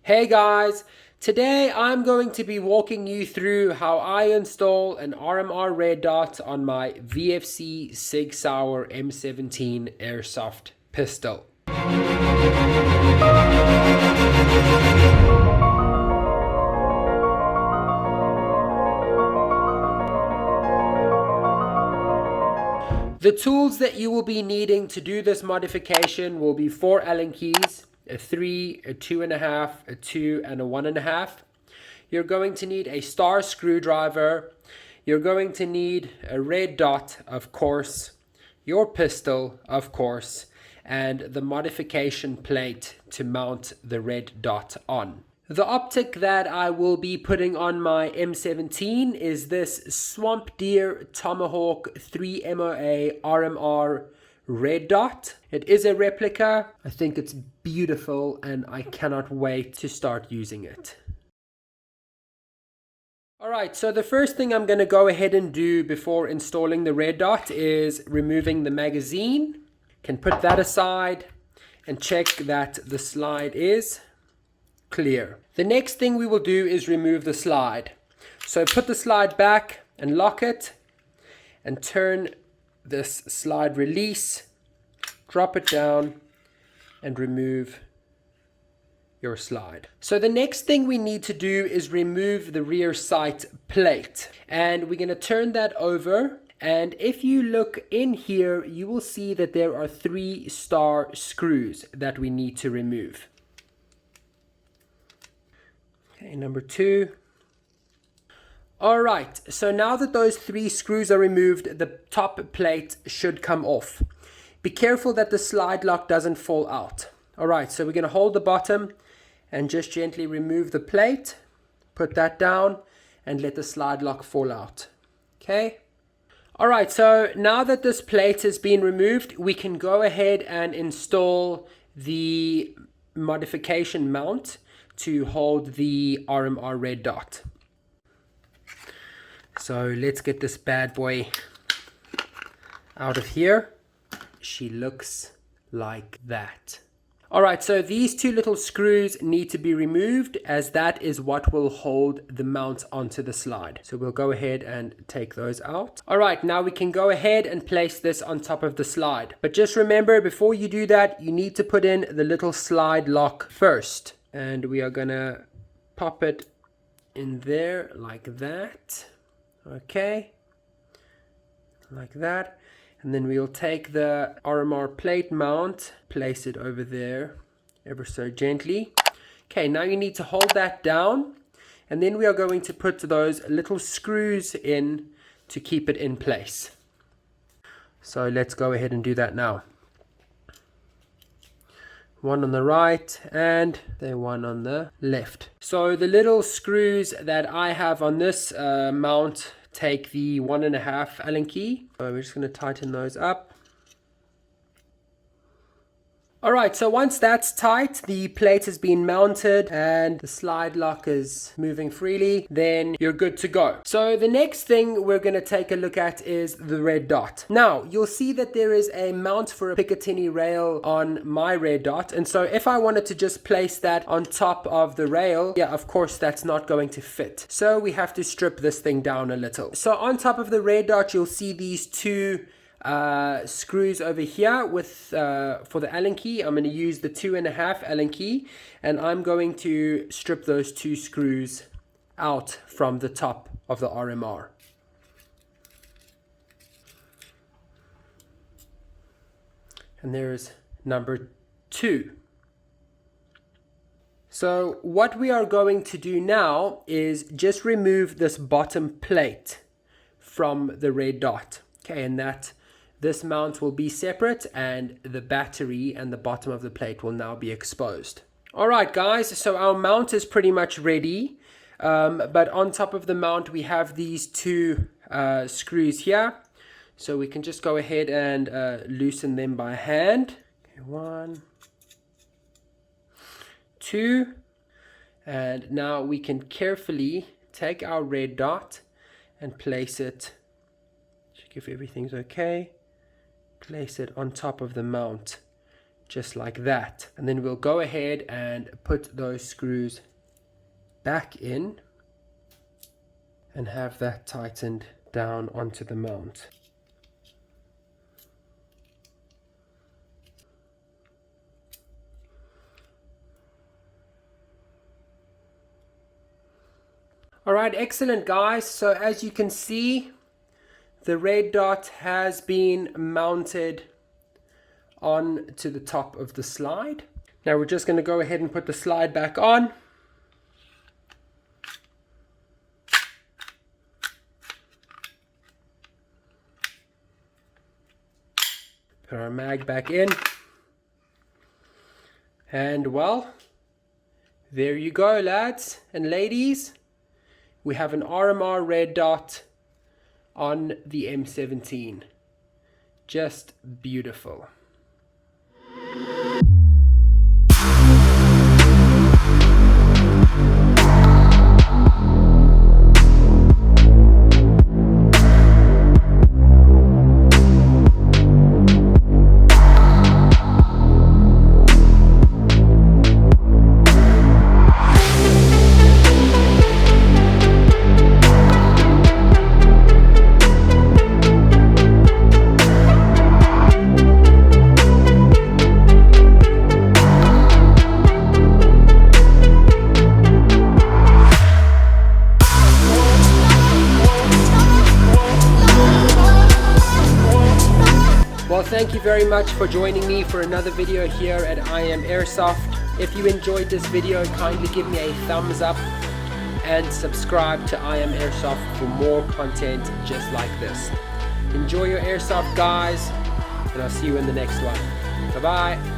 Hey guys, today I'm going to be walking you through how I install an RMR Red Dot on my VFC SIG SAUER M17 Airsoft pistol. The tools that you will be needing to do this modification will be 4 Allen keys, a 3, a 2.5, a 2, and a 1.5. You're going to need a star screwdriver. You're going to need a red dot, of course, your pistol, of course, and the modification plate to mount the red dot on. The optic that I will be putting on my M17 is this Swamp Deer Tomahawk 3MOA RMR Red Dot. It is a replica. I think it's beautiful and I cannot wait to start using it. Alright, so the first thing I'm going to go ahead and do before installing the red dot is removing the magazine. Can put that aside and check that the slide is clear. The next thing we will do is remove the slide. So put the slide back and lock it and turn this slide release, drop it down and remove your slide. So the next thing we need to do is remove the rear sight plate, and we're going to turn that over, and if you look in here you will see that there are 3 star screws that we need to remove. Okay, number 2. Alright, so now that those 3 screws are removed, the top plate should come off. Be careful that the slide lock doesn't fall out. Alright, so we're going to hold the bottom and just gently remove the plate, put that down and let the slide lock fall out. Okay. Alright, so now that this plate has been removed, we can go ahead and install the modification mount to hold the RMR Red Dot. So let's get this bad boy out of here. She looks like that. Alright, so these 2 little screws need to be removed, as that is what will hold the mount onto the slide. So we'll go ahead and take those out. Alright, now we can go ahead and place this on top of the slide. But just remember, before you do that, you need to put in the little slide lock first. And we are gonna pop it in there like that. Okay, like that. And then we'll take the RMR plate mount, place it over there ever so gently. Okay, now you need to hold that down, and then we are going to put those little screws in to keep it in place. So let's go ahead and do that now. One on the right and then one on the left. So the little screws that I have on this mount take the 1.5 Allen key. So we're just going to tighten those up. Alright, so once that's tight, the plate has been mounted and the slide lock is moving freely, then you're good to go. So the next thing we're going to take a look at is the red dot. Now, you'll see that there is a mount for a Picatinny rail on my red dot, and so if I wanted to just place that on top of the rail, yeah, of course that's not going to fit. So we have to strip this thing down a little. So on top of the red dot, you'll see these 2 screws over here with for the Allen key. I'm going to use the 2.5 Allen key, and I'm going to strip those 2 screws out from the top of the RMR. And there's number 2. So what we are going to do now is just remove this bottom plate from the red dot. Okay, and this mount will be separate, and the battery and the bottom of the plate will now be exposed. Alright guys, so our mount is pretty much ready, but on top of the mount we have these 2 screws here. So we can just go ahead and loosen them by hand. Okay, 1, 2, and now we can carefully take our red dot and place it, check if everything's okay. Place it on top of the mount, just like that. And then we'll go ahead and put those screws back in and have that tightened down onto the mount. Alright, excellent guys. So as you can see, the red dot has been mounted on to the top of the slide. Now we're just going to go ahead and put the slide back on. Put our mag back in. And well, there you go, lads and ladies. We have an RMR Red Dot on the M17. Just beautiful. Well, thank you very much for joining me for another video here at I Am Airsoft. If you enjoyed this video, kindly give me a thumbs up and subscribe to I Am Airsoft for more content just like this. Enjoy your airsoft, guys, and I'll see you in the next one. Bye-bye.